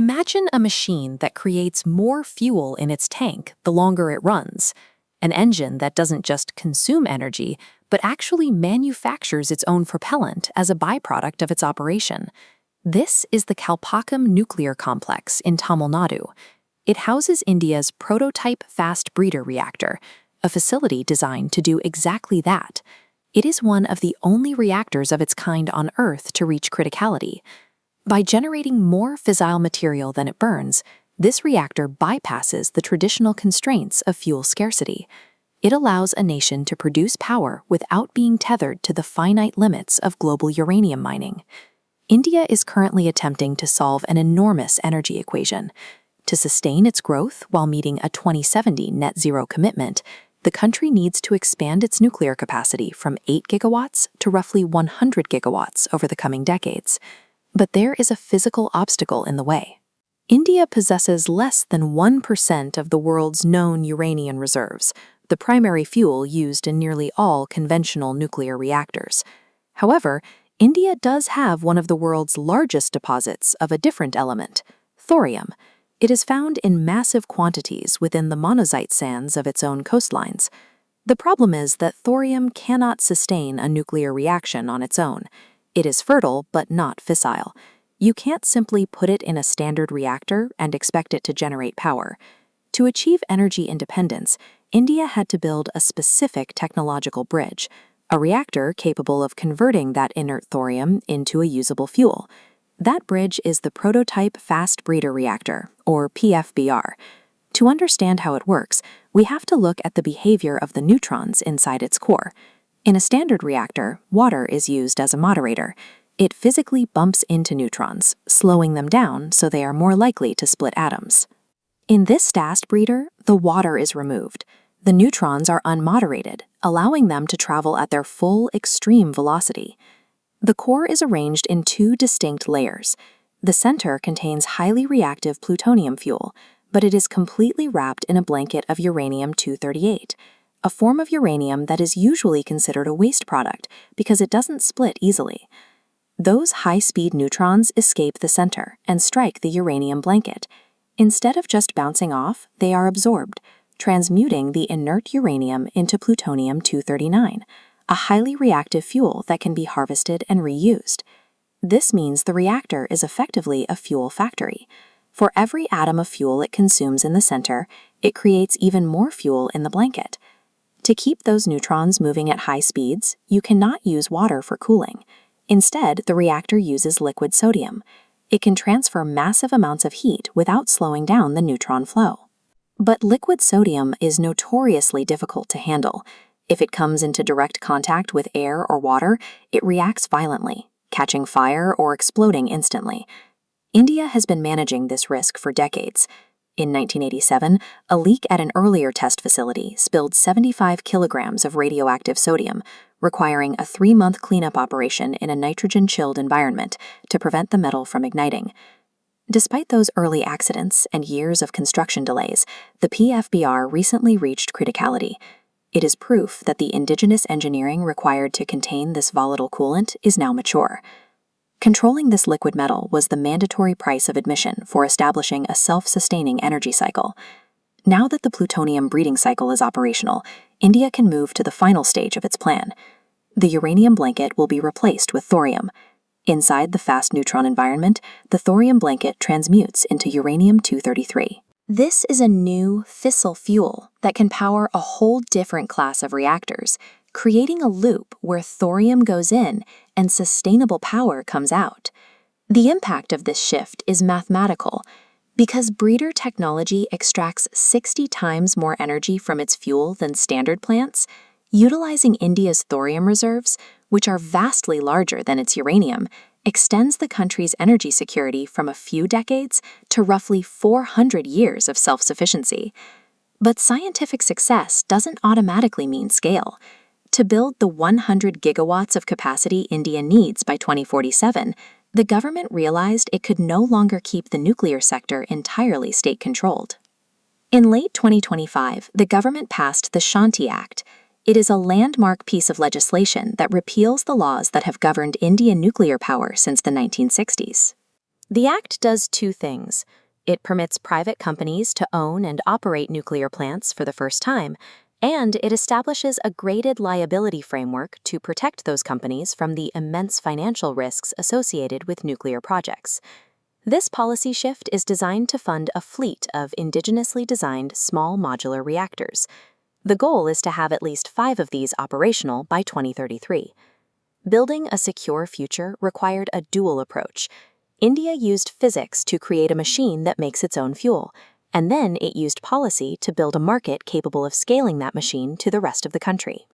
Imagine a machine that creates more fuel in its tank the longer it runs, an engine that doesn't just consume energy, but actually manufactures its own propellant as a byproduct of its operation. This is the Kalpakkam nuclear complex in Tamil Nadu. It houses India's prototype fast breeder reactor, a facility designed to do exactly that. It is one of the only reactors of its kind on Earth to reach criticality. By generating more fissile material than it burns, this reactor bypasses the traditional constraints of fuel scarcity. It allows a nation to produce power without being tethered to the finite limits of global uranium mining. India is currently attempting to solve an enormous energy equation. To sustain its growth while meeting a 2070 net zero commitment, the country needs to expand its nuclear capacity from 8 gigawatts to roughly 100 gigawatts over the coming decades. But there is a physical obstacle in the way. India possesses less than 1% of the world's known uranium reserves, the primary fuel used in nearly all conventional nuclear reactors. However, India does have one of the world's largest deposits of a different element, thorium. It is found in massive quantities within the monazite sands of its own coastlines. The problem is that thorium cannot sustain a nuclear reaction on its own. It is fertile but not fissile. You can't simply put it in a standard reactor and expect it to generate power. To achieve energy independence, India had to build a specific technological bridge, a reactor capable of converting that inert thorium into a usable fuel. That bridge is the prototype fast breeder reactor, or PFBR. To understand how it works, we have to look at the behavior of the neutrons inside its core. In a standard reactor, water is used as a moderator. It physically bumps into neutrons, slowing them down so they are more likely to split atoms. In this fast breeder, the water is removed. The neutrons are unmoderated, allowing them to travel at their full extreme velocity. The core is arranged in two distinct layers. The center contains highly reactive plutonium fuel, but it is completely wrapped in a blanket of uranium-238. A form of uranium that is usually considered a waste product because it doesn't split easily. Those high-speed neutrons escape the center and strike the uranium blanket. Instead of just bouncing off, they are absorbed, transmuting the inert uranium into plutonium-239, a highly reactive fuel that can be harvested and reused. This means the reactor is effectively a fuel factory. For every atom of fuel it consumes in the center, it creates even more fuel in the blanket. To keep those neutrons moving at high speeds, you cannot use water for cooling. Instead, the reactor uses liquid sodium. It can transfer massive amounts of heat without slowing down the neutron flow. But liquid sodium is notoriously difficult to handle. If it comes into direct contact with air or water, it reacts violently, catching fire or exploding instantly. India has been managing this risk for decades. In 1987, a leak at an earlier test facility spilled 75 kilograms of radioactive sodium, requiring a 3-month cleanup operation in a nitrogen-chilled environment to prevent the metal from igniting. Despite those early accidents and years of construction delays, the PFBR recently reached criticality. It is proof that the indigenous engineering required to contain this volatile coolant is now mature. Controlling this liquid metal was the mandatory price of admission for establishing a self-sustaining energy cycle. Now that the plutonium breeding cycle is operational, India can move to the final stage of its plan. The uranium blanket will be replaced with thorium. Inside the fast neutron environment, the thorium blanket transmutes into uranium-233. This is a new fissile fuel that can power a whole different class of reactors, creating a loop where thorium goes in and sustainable power comes out. The impact of this shift is mathematical. Because breeder technology extracts 60 times more energy from its fuel than standard plants, utilizing India's thorium reserves, which are vastly larger than its uranium, extends the country's energy security from a few decades to roughly 400 years of self-sufficiency. But scientific success doesn't automatically mean scale. To build the 100 gigawatts of capacity India needs by 2047, the government realized it could no longer keep the nuclear sector entirely state-controlled. In late 2025, the government passed the SHANTI Act. It is a landmark piece of legislation that repeals the laws that have governed Indian nuclear power since the 1960s. The Act does two things. It permits private companies to own and operate nuclear plants for the first time, and it establishes a graded liability framework to protect those companies from the immense financial risks associated with nuclear projects. This policy shift is designed to fund a fleet of indigenously designed small modular reactors. The goal is to have at least 5 of these operational by 2033. Building a secure future required a dual approach. India used physics to create a machine that makes its own fuel, and then it used policy to build a market capable of scaling that machine to the rest of the country.